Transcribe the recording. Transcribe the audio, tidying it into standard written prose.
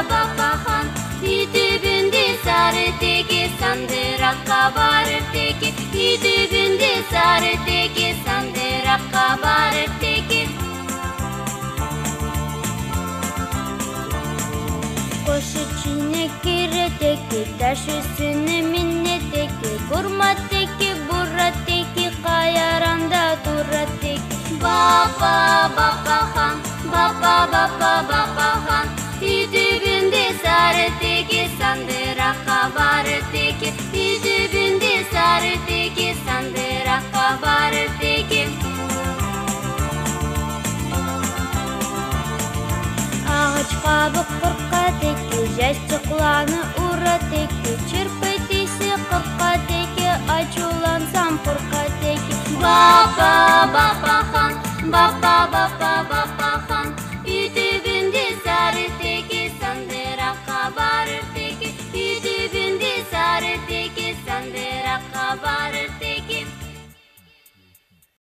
Бапа-хан, үй түбінде сары теке, сандыраққа барып теке, үй түбінде сары теке, сандыраққа барып теке. Қош ішіне кері теке, таш үстіне мине теке, бұрма теке, бұра теке, қайаранда тұра теке. Бапа-хан, бапа-хан, үй түбінде сары теке, сандыраққа барып теке, үй түбінде сары теке, сандыраққа барып теке. Ағач қабық қырқа теке, жастықланы ұра теке, чырпы тесі қырқа теке, ачулансам қырқа теке. Бапа-хан,